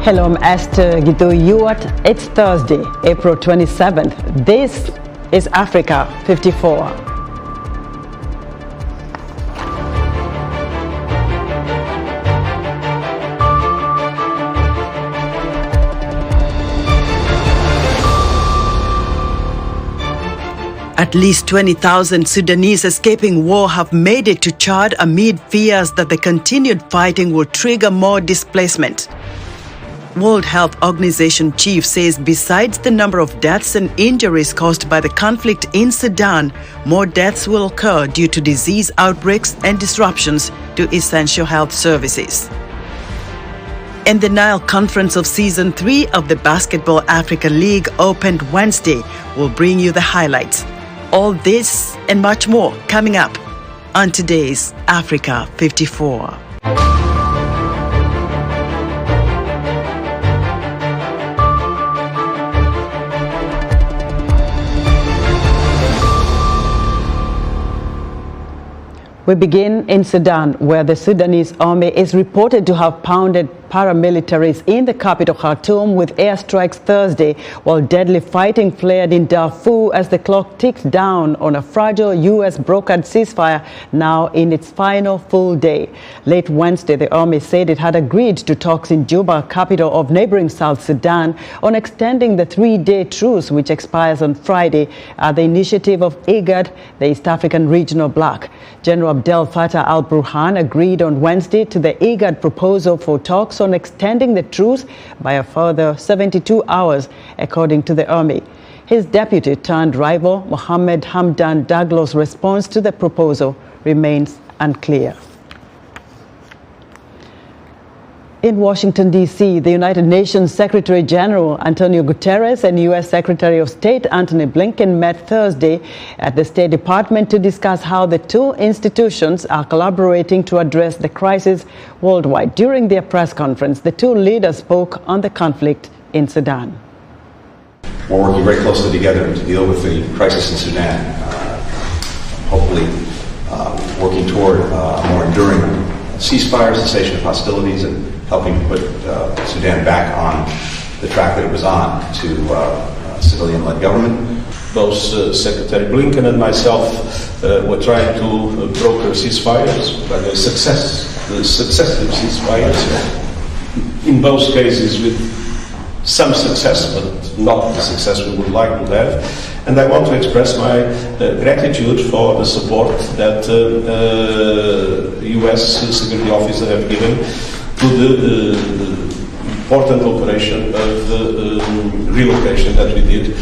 Hello, I'm Esther Gido-Yuat. It's Thursday, April 27th. This is Africa 54. At least 20,000 Sudanese escaping war have made it to Chad amid fears that the continued fighting will trigger more displacement. World Health Organization chief says besides the number of deaths and injuries caused by the conflict in Sudan, more deaths will occur due to disease outbreaks and disruptions to essential health services. And the Nile Conference of Season 3 of the Basketball Africa League opened Wednesday. We'll bring you the highlights. All this and much more coming up on today's Africa 54. We begin in Sudan, where the Sudanese army is reported to have pounded paramilitaries in the capital Khartoum with airstrikes Thursday, while deadly fighting flared in Darfur as the clock ticks down on a fragile U.S.-brokered ceasefire now in its final full day. Late Wednesday, the army said it had agreed to talks in Juba, capital of neighboring South Sudan, on extending the three-day truce which expires on Friday at the initiative of IGAD, the East African Regional Bloc. General Abdel Fattah al-Burhan agreed on Wednesday to the IGAD proposal for talks on extending the truce by a further 72 hours, according to the army. His deputy turned rival, Mohammed Hamdan Daglo's response to the proposal remains unclear. In Washington, D.C., the United Nations Secretary General Antonio Guterres and U.S. Secretary of State Antony Blinken met Thursday at the State Department to discuss how the two institutions are collaborating to address the crisis worldwide. During their press conference, the two leaders spoke on the conflict in Sudan. We're working very closely together to deal with the crisis in Sudan, hopefully working toward a more enduring ceasefire, cessation of hostilities, and helping put Sudan back on the track that it was on to civilian-led government. Both Secretary Blinken and myself were trying to broker ceasefires, but the successive ceasefires, in both cases with some success, but not the success we would like to have. And I want to express my gratitude for the support that U.S. security officers have given to the important operation of relocation that we did.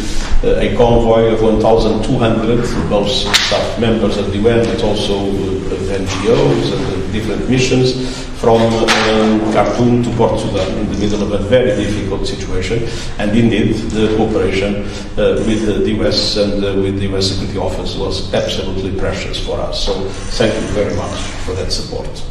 A convoy of 1,200, both staff members of the UN, but also NGOs and different missions, from Khartoum to Port Sudan in the middle of a very difficult situation. And indeed, the cooperation with the US and with the US Security Office was absolutely precious for us. So thank you very much for that support.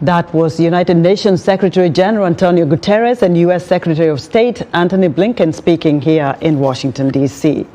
That was United Nations Secretary General Antonio Guterres and U.S. Secretary of State Antony Blinken speaking here in Washington, D.C.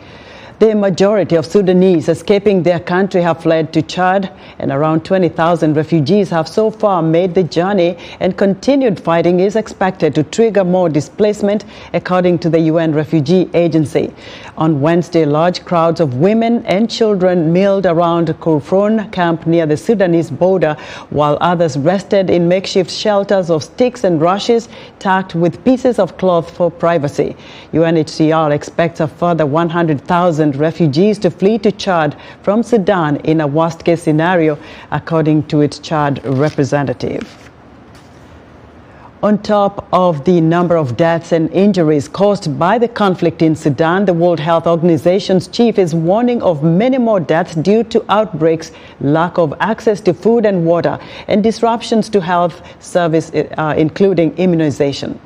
The majority of Sudanese escaping their country have fled to Chad, and around 20,000 refugees have so far made the journey, and continued fighting is expected to trigger more displacement, according to the UN Refugee Agency. On Wednesday, large crowds of women and children milled around Kufron camp near the Sudanese border, while others rested in makeshift shelters of sticks and rushes tacked with pieces of cloth for privacy. UNHCR expects a further 100,000 refugees to flee to Chad from Sudan in a worst-case scenario, according to its Chad representative. On top of the number of deaths and injuries caused by the conflict in Sudan, the World Health Organization's chief is warning of many more deaths due to outbreaks, lack of access to food and water, and disruptions to health service, including immunization.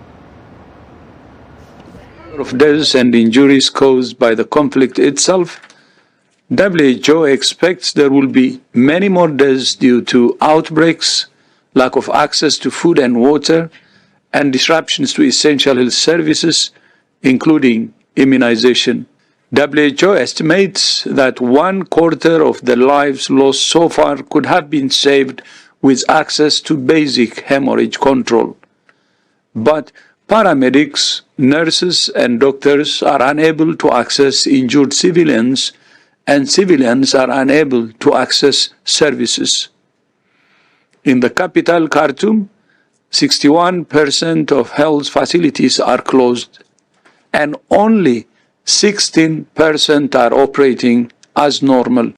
Of deaths and injuries caused by the conflict itself, WHO expects there will be many more deaths due to outbreaks, lack of access to food and water, and disruptions to essential health services, including immunization. WHO estimates that 1/4 of the lives lost so far could have been saved with access to basic hemorrhage control. but paramedics, nurses, and doctors are unable to access injured civilians, and civilians are unable to access services. In the capital, Khartoum, 61% of health facilities are closed, and only 16% are operating as normal.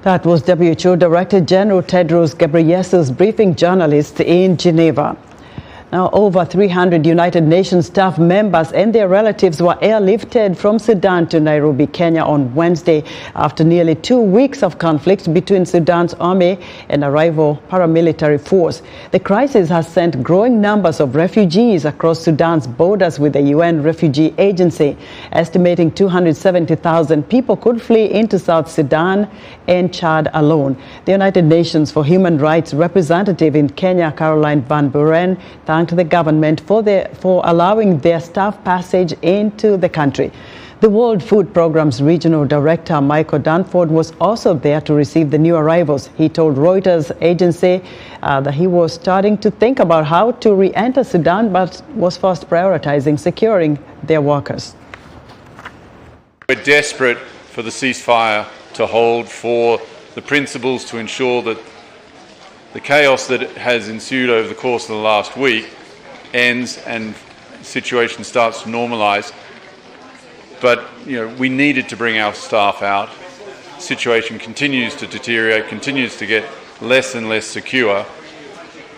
That was WHO Director General Tedros Ghebreyesus briefing journalists in Geneva. Now, over 300 United Nations staff members and their relatives were airlifted from Sudan to Nairobi, Kenya on Wednesday after nearly 2 weeks of conflict between Sudan's army and a rival paramilitary force. The crisis has sent growing numbers of refugees across Sudan's borders with the UN Refugee Agency, estimating 270,000 people could flee into South Sudan and Chad alone. The United Nations for Human Rights representative in Kenya, Caroline Van Buren, thanked the government for allowing their staff passage into the country. The World Food Programme's regional director, Michael Danford, was also there to receive the new arrivals. He told Reuters agency that he was starting to think about how to re-enter Sudan, but was first prioritizing securing their workers. We're desperate for the ceasefire to hold, for the principles to ensure that the chaos that has ensued over the course of the last week ends and the situation starts to normalise. But we needed to bring our staff out. The situation continues to deteriorate, continues to get less and less secure,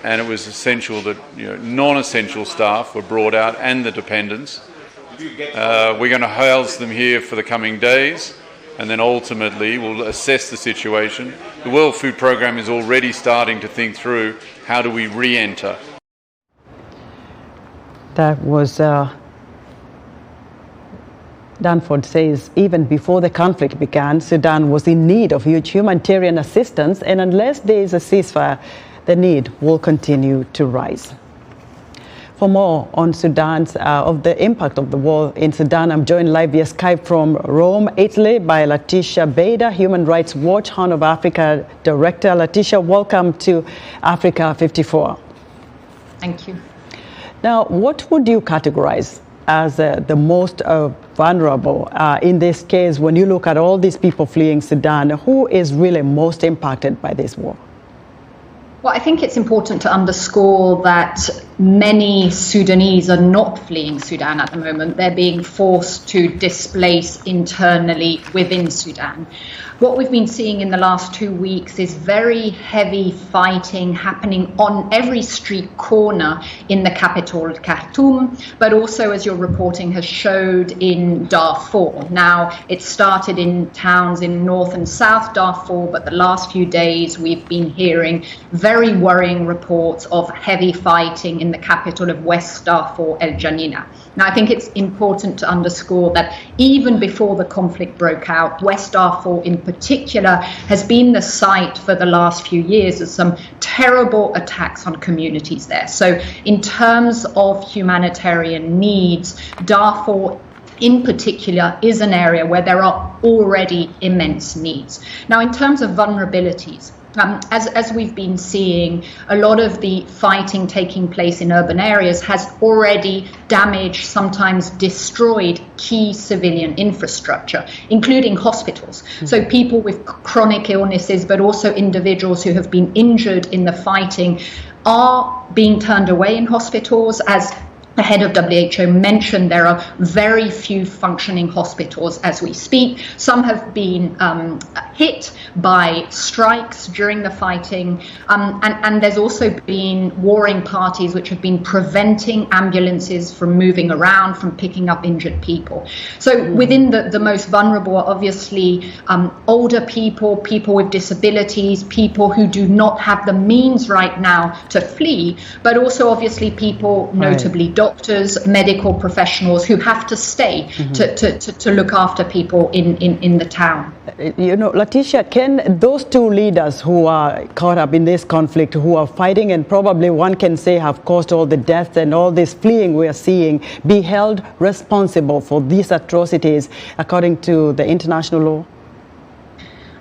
and it was essential that non-essential staff were brought out and the dependents. We're going to house them here for the coming days, and then ultimately we'll assess the situation. The World Food Programme is already starting to think through how do we re-enter. That was Danford says even before the conflict began, Sudan was in need of huge humanitarian assistance, and unless there is a ceasefire, the need will continue to rise. For more on Sudan's of the impact of the war in Sudan, I'm joined live via Skype from Rome, Italy, by Letitia Bader, Human Rights Watch Horn of Africa Director. Letitia, welcome to Africa 54. Thank you. Now, what would you categorize as the most vulnerable in this case? When you look at all these people fleeing Sudan, who is really most impacted by this war? Well, I think it's important to underscore that many Sudanese are not fleeing Sudan at the moment. They're being forced to displace internally within Sudan. What we've been seeing in the last 2 weeks is very heavy fighting happening on every street corner in the capital, Khartoum, but also, as your reporting has showed, in Darfur. Now, it started in towns in North and South Darfur, but the last few days we've been hearing very worrying reports of heavy fighting in the capital of West Darfur, El Janina. Now, I think it's important to underscore that even before the conflict broke out, West Darfur in particular has been the site for the last few years of some terrible attacks on communities there. So in terms of humanitarian needs, Darfur in particular is an area where there are already immense needs. Now, in terms of vulnerabilities, as we've been seeing, a lot of the fighting taking place in urban areas has already damaged, sometimes destroyed, key civilian infrastructure, including hospitals. Mm-hmm. So people with chronic illnesses, but also individuals who have been injured in the fighting, are being turned away in hospitals. As the head of WHO mentioned, there are very few functioning hospitals as we speak. Some have been hit by strikes during the fighting, and there's also been warring parties which have been preventing ambulances from moving around, from picking up injured people. So within the most vulnerable are obviously older people, people with disabilities, people who do not have the means right now to flee, but also obviously people, notably doctors, medical professionals who have to stay to look after people in the town. Letitia, can those two leaders who are caught up in this conflict, who are fighting and probably one can say have caused all the deaths and all this fleeing we are seeing, be held responsible for these atrocities according to the international law?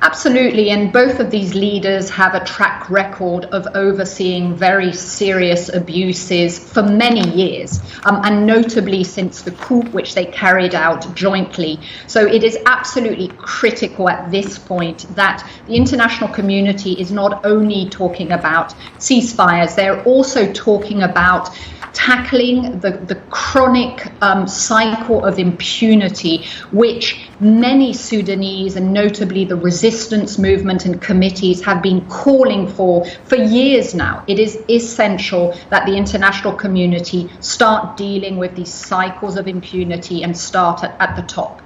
Absolutely, and both of these leaders have a track record of overseeing very serious abuses for many years, and notably since the coup which they carried out jointly. So it is absolutely critical at this point that the international community is not only talking about ceasefires, they're also talking about tackling the chronic cycle of impunity, which many Sudanese, and notably the resistance movement and committees, have been calling for years now. It is essential that the international community start dealing with these cycles of impunity and start at the top.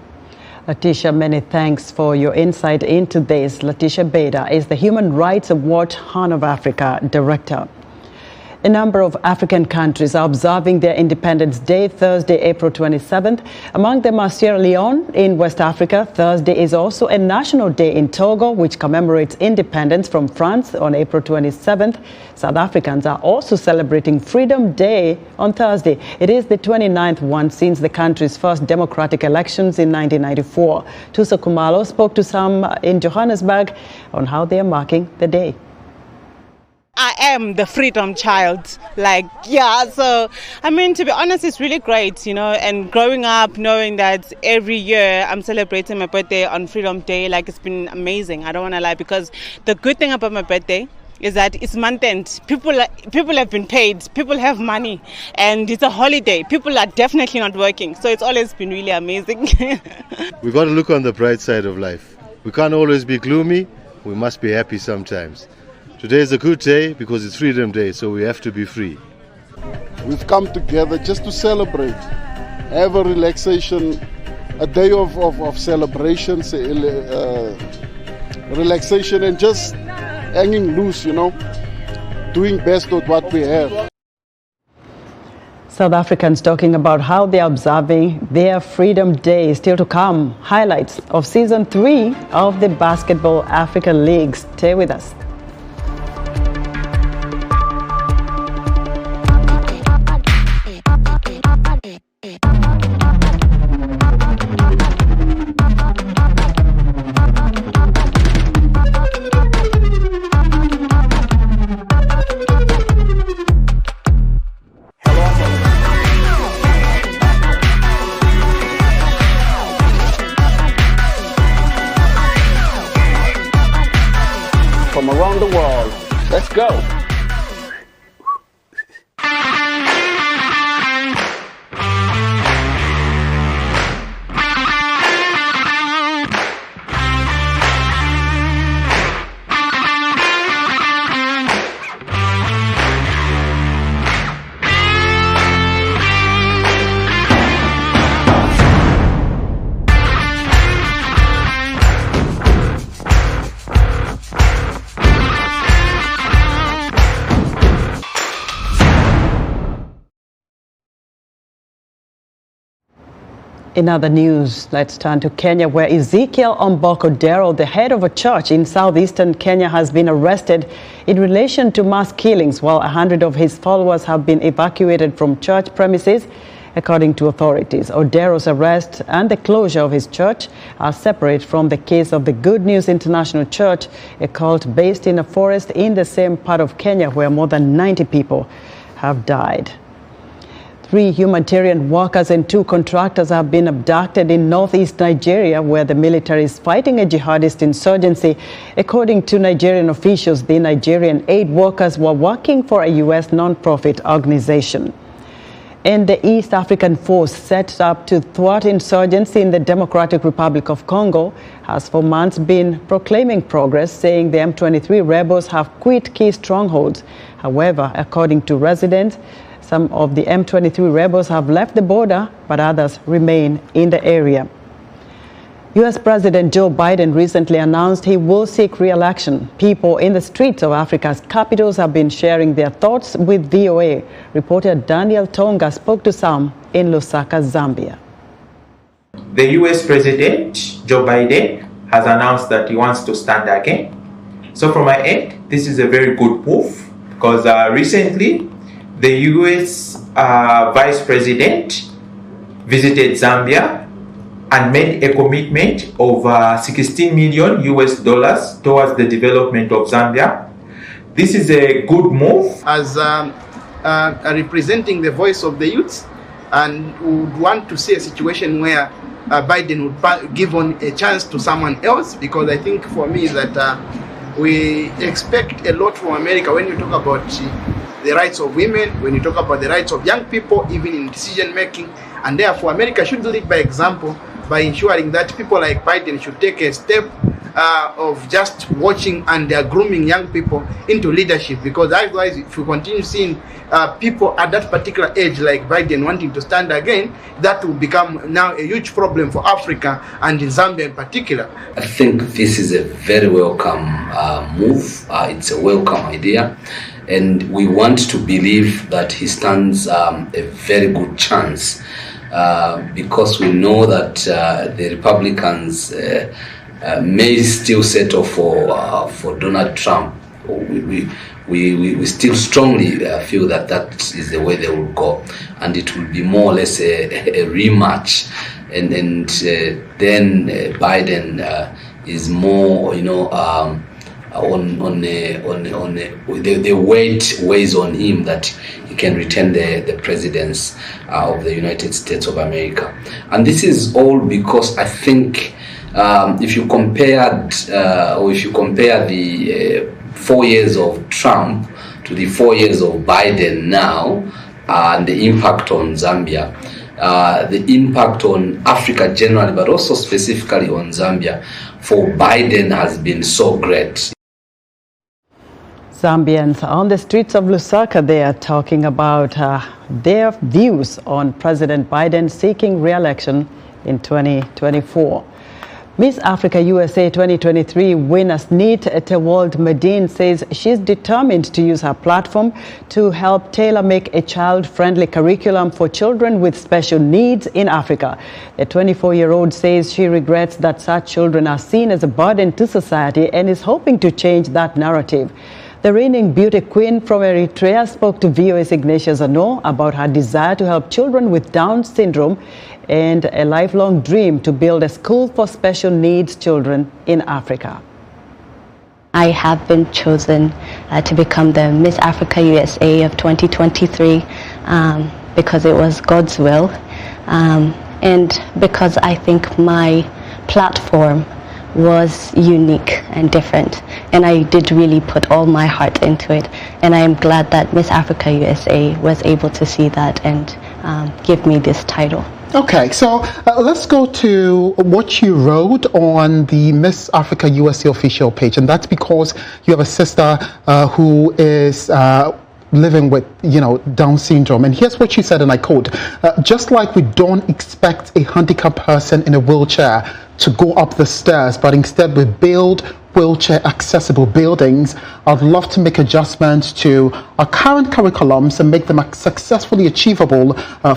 Letitia, many thanks for your insight into this. Letitia Beda is the Human Rights Watch Horn of Africa Director. A number of African countries are observing their Independence Day Thursday, April 27th. Among them are Sierra Leone in West Africa. Thursday is also a national day in Togo, which commemorates independence from France on April 27th. South Africans are also celebrating Freedom Day on Thursday. It is the 29th one since the country's first democratic elections in 1994. Tuso Kumalo spoke to some in Johannesburg on how they are marking the day. I am the freedom child, so, to be honest, it's really great, and growing up knowing that every year I'm celebrating my birthday on Freedom Day, it's been amazing. I don't want to lie, because the good thing about my birthday is that it's month end. People have been paid, people have money, and it's a holiday. People are definitely not working, so it's always been really amazing. We got to look on the bright side of life. We can't always be gloomy, we must be happy sometimes. Today is a good day because it's Freedom Day, so we have to be free. We've come together just to celebrate, have a relaxation, a day of celebration, relaxation, and just hanging loose, doing best with what we have. South Africans talking about how they are observing their Freedom Day. Still to come, highlights of Season 3 of the Basketball Africa League. Stay with us. From around the world. Let's go. In other news, let's turn to Kenya, where Ezekiel Ombokodero, the head of a church in southeastern Kenya, has been arrested in relation to mass killings, while 100 of his followers have been evacuated from church premises, according to authorities. Odero's arrest and the closure of his church are separate from the case of the Good News International Church, a cult based in a forest in the same part of Kenya where more than 90 people have died. 3 humanitarian workers and 2 contractors have been abducted in northeast Nigeria, where the military is fighting a jihadist insurgency. According to Nigerian officials, the Nigerian aid workers were working for a U.S. non-profit organization. And the East African force set up to thwart insurgency in the Democratic Republic of Congo has for months been proclaiming progress, saying the M23 rebels have quit key strongholds. However, according to residents, some of the M23 rebels have left the border, but others remain in the area. U.S. President Joe Biden recently announced he will seek re-election. People in the streets of Africa's capitals have been sharing their thoughts with VOA. Reporter Daniel Tonga spoke to some in Lusaka, Zambia. The U.S. President Joe Biden has announced that he wants to stand again. So from my end, this is a very good move, because recently the U.S. Vice President visited Zambia and made a commitment of 16 million US dollars towards the development of Zambia. This is a good move. As representing the voice of the youth, and would want to see a situation where Biden would give on a chance to someone else, because I think for me that we expect a lot from America when you talk about the rights of women, when you talk about the rights of young people, even in decision making, and therefore America should lead by example by ensuring that people like Biden should take a step of just watching and grooming young people into leadership, because otherwise if we continue seeing people at that particular age like Biden wanting to stand again, that will become now a huge problem for Africa and in Zambia in particular. I think this is a very welcome move. It's a welcome idea, and we want to believe that he stands a very good chance because we know that the Republicans may still settle for Donald Trump. We still strongly feel that that is the way they will go, and it will be more or less a rematch, and then Biden is more, the weight weighs on him that he can retain the presidency of the United States of America. And this is all because I think if you compare the 4 years of Trump to the 4 years of Biden now, and the impact on Zambia, the impact on Africa generally, but also specifically on Zambia, for Biden has been so great. Zambians on the streets of Lusaka, they are talking about their views on President Biden seeking re-election in 2024. Miss Africa USA 2023 winner Sneet Tewald Medine says she's determined to use her platform to help tailor-make a child-friendly curriculum for children with special needs in Africa. The 24-year-old says she regrets that such children are seen as a burden to society and is hoping to change that narrative. The reigning beauty queen from Eritrea spoke to VOA's Ignatius Ano about her desire to help children with Down syndrome and a lifelong dream to build a school for special needs children in Africa. I have been chosen to become the Miss Africa USA of 2023 because it was God's will, and because I think my platform was unique and different, and I did really put all my heart into it, and I am glad that Miss Africa USA was able to see that and give me this title. Okay, so let's go to what you wrote on the Miss Africa USA official page, and that's because you have a sister who is living with, Down syndrome. And here's what she said, and I quote, just like we don't expect a handicapped person in a wheelchair to go up the stairs, but instead we build wheelchair accessible buildings, I'd love to make adjustments to our current curriculums and make them successfully achievable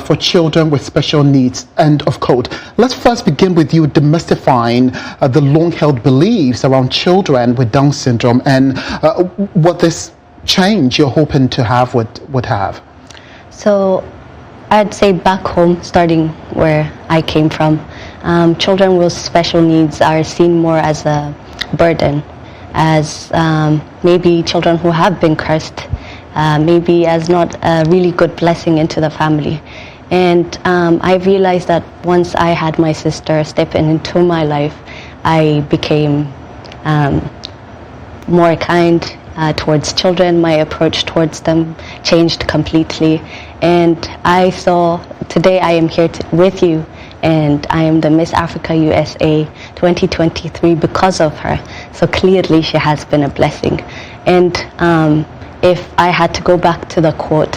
for children with special needs. End of quote. Let's first begin with you demystifying the long-held beliefs around children with Down syndrome and what this change you're hoping to have would have. So I'd say back home, starting where I came from, children with special needs are seen more as a burden, as maybe children who have been cursed, maybe as not a really good blessing into the family. And I realized that once I had my sister step into my life, I became more kind towards children. My approach towards them changed completely, and I saw today I am here with you, and I am the Miss Africa USA 2023 because of her. So clearly she has been a blessing. And if I had to go back to the quote,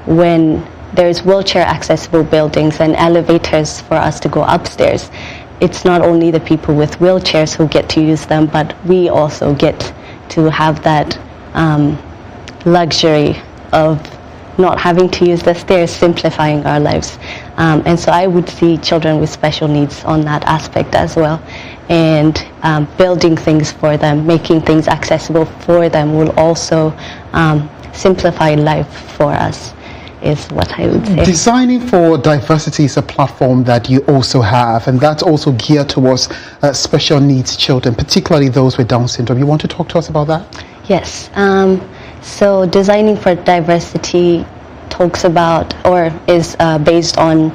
when there's wheelchair accessible buildings and elevators for us to go upstairs, it's not only the people with wheelchairs who get to use them, but we also get to have that luxury of not having to use the stairs, simplifying our lives. And so I would see children with special needs on that aspect as well. And building things for them, making things accessible for them will also simplify life for us. is what I would say. Designing for Diversity is a platform that you also have, and that's also geared towards special needs children, particularly those with Down syndrome. You want to talk to us about that? Yes. So Designing for Diversity talks about, or is based on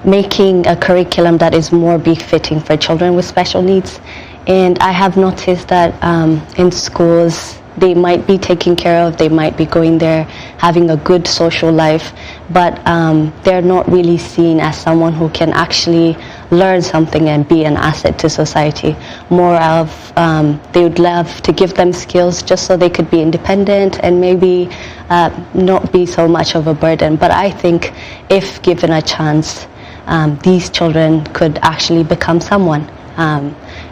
making a curriculum that is more befitting for children with special needs. And I have noticed that in schools, they might be taken care of, they might be going there having a good social life, but they're not really seen as someone who can actually learn something and be an asset to society. More of, they would love to give them skills just so they could be independent and maybe not be so much of a burden. But I think if given a chance, these children could actually become someone.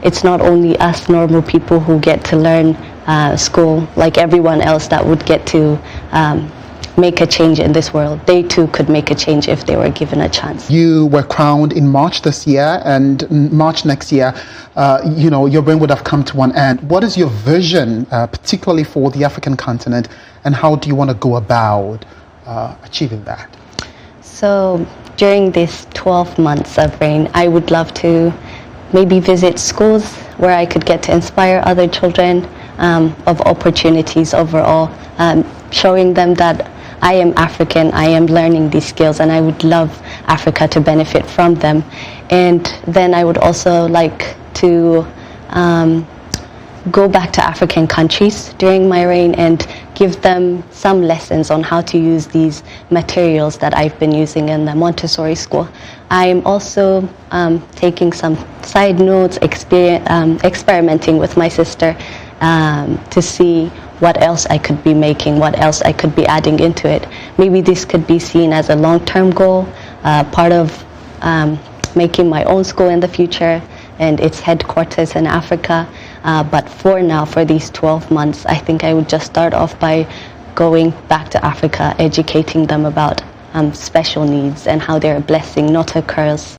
It's not only us normal people who get to learn school like everyone else that would get to make a change in this world. They too could make a change if they were given a chance. You were crowned in March this year, and March next year, your reign would have come to an end. What is your vision, particularly for the African continent, and how do you want to go about achieving that? So during these 12 months of reign, I would love to maybe visit schools where I could get to inspire other children of opportunities overall, showing them that I am African, I am learning these skills, and I would love Africa to benefit from them. And then I would also like to go back to African countries during my reign and give them some lessons on how to use these materials that I've been using in the Montessori school. I am also taking some side notes, experimenting with my sister to see what else I could be making, what else I could be adding into it. Maybe this could be seen as a long-term goal, part of making my own school in the future and its headquarters in Africa. But for now, for these 12 months, I think I would just start off by going back to Africa, educating them about special needs and how they're a blessing, not a curse.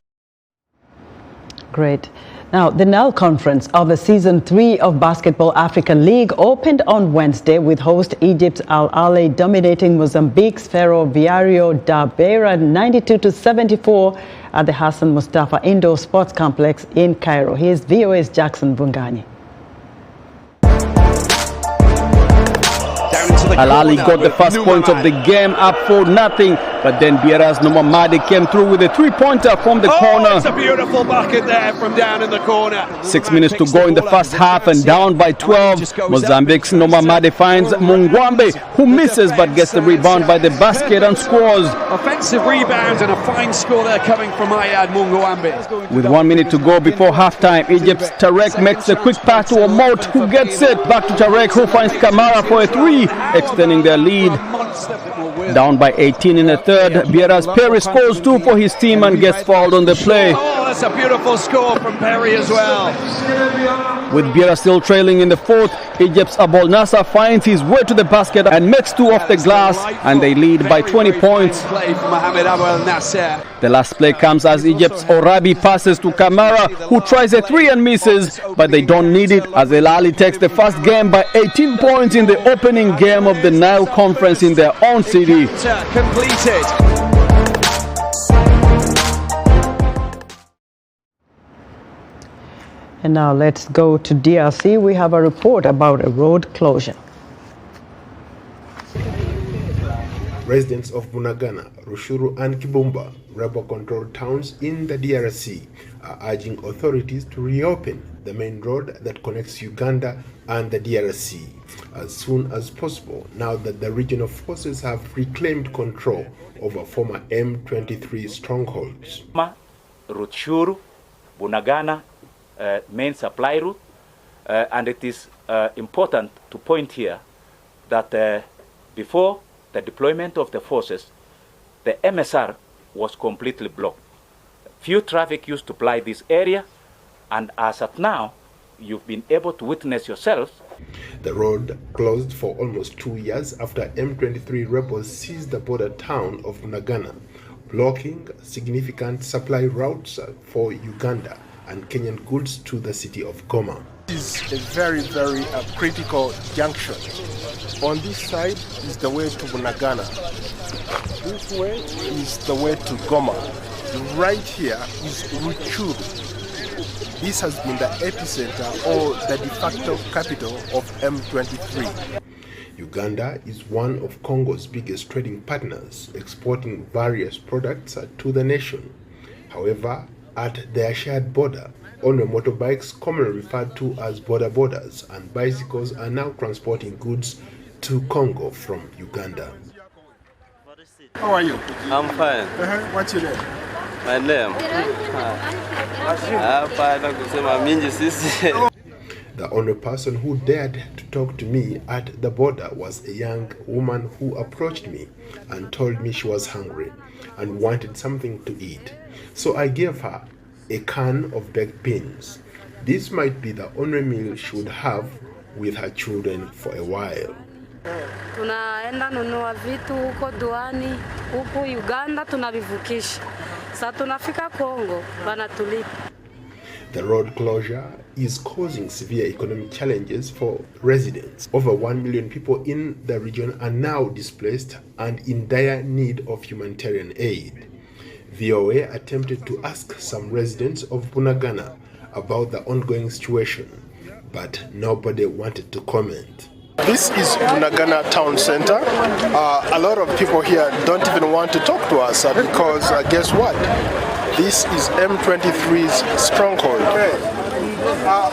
Great. Now, the Nile Conference of the Season 3 of Basketball African League opened on Wednesday with host Egypt's Al Ahly dominating Mozambique's Ferroviario da Beira 92-74 at the Hassan Mustafa Indoor Sports Complex in Cairo. Here's VOA's Jackson Bungani. Al Ahly got the first point of the game up 4-0, but then Biera's Nomamadi came through with a three-pointer from the corner. It's a beautiful bucket there from down in the corner. 6 minutes to go in the first half and down by 12. Mozambique's Nomamadi finds Mungwambe, who misses but gets the rebound by the basket and scores. Offensive rebound and a fine score there coming from Ayad Mungwambe. With 1 minute to go before halftime, Egypt's Tarek makes a quick pass to Omot, who gets it. Back to Tarek, who finds Kamara for a three, extending their lead. Down by 18 in the third, Biera's Perry scores 2 for his team and gets fouled on the play. Oh, that's a beautiful score from Perry as well. With Biera still trailing in the fourth, Egypt's Abol Nasser finds his way to the basket and makes 2 off the glass, and they lead by 20 points. The last play comes as Egypt's Orabi passes to Kamara, who tries a 3 and misses, but they don't need it as Al Ahly takes the first game by 18 points in the opening game of the Nile Conference in their own city. Completed. And now let's go to DRC. We have a report about a road closure. Residents of Bunagana, Rushuru and Kibumba, rebel-controlled towns in the DRC, are urging authorities to reopen the main road that connects Uganda and the DRC as soon as possible, now that the regional forces have reclaimed control over former M23 strongholds. Rutshuru, Bunagana, main supply route, and it is important to point here that before the deployment of the forces, the MSR was completely blocked. Few traffic used to ply this area, and as of now, you've been able to witness yourselves. The road closed for almost 2 years after M23 rebels seized the border town of Bunagana, blocking significant supply routes for Uganda and Kenyan goods to the city of Goma. This is a very, very critical junction. On this side is the way to Bunagana. This way is the way to Goma. Right here is Ruchuru. This has been the epicenter or the de facto capital of M23. Uganda is one of Congo's biggest trading partners, exporting various products to the nation. However, at their shared border, only motorbikes, commonly referred to as border borders, and bicycles are now transporting goods to Congo from Uganda. How are you? I'm fine. What's your name? My name? The only person who dared to talk to me at the border was a young woman who approached me and told me she was hungry and wanted something to eat. So I gave her a can of baked beans. This might be the only meal she would have with her children for a while. Tunaenda nunua vitu huko Duani, huko Uganda tunavivukisha. Sasa tunafika Kongo, wanatulipa. The road closure is causing severe economic challenges for residents. Over 1 million people in the region are now displaced and in dire need of humanitarian aid. VOA attempted to ask some residents of Bunagana about the ongoing situation, but nobody wanted to comment. This is Bunagana town center. A lot of people here don't even want to talk to us because guess what? This is M23's stronghold.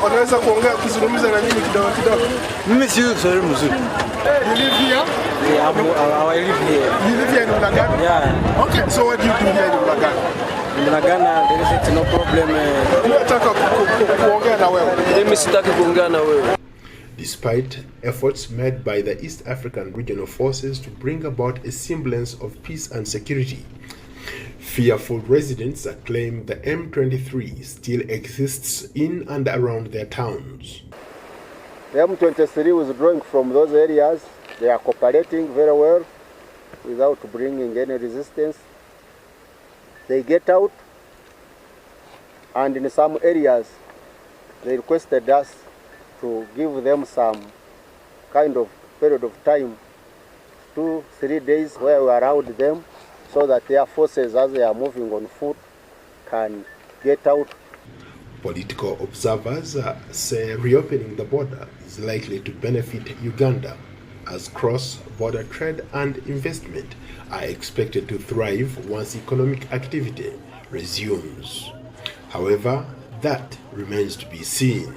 Unaweza kuongea kuzungumza na mimi kidogo kidogo? Mimi si mzuri mzuri. You live here? Yeah, I live here. You live here in Bunagana? Yeah. Okay, so what do you do here in Bunagana? In Bunagana, there is no problem. Unataka kuongea na wewe? Mimi sitaki kuongea na wewe. Despite efforts made by the East African regional forces to bring about a semblance of peace and security, fearful residents claim the M23 still exists in and around their towns. The M23 withdrawing from those areas. They are cooperating very well without bringing any resistance. They get out, and in some areas they requested us to give them some kind of period of time, 2-3 days, where we allowed them so that their forces, as they are moving on foot, can get out. Political observers say reopening the border is likely to benefit Uganda, as cross-border trade and investment are expected to thrive once economic activity resumes. However, that remains to be seen.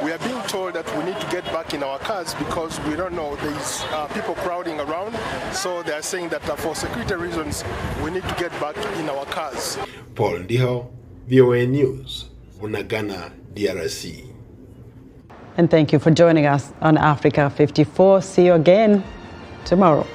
We are being told that we need to get back in our cars because we don't know, there's people crowding around, so they are saying that for security reasons we need to get back in our cars. Paul Ndiho, VOA News, Bunagana, DRC. And thank you for joining us on Africa 54. See you again tomorrow.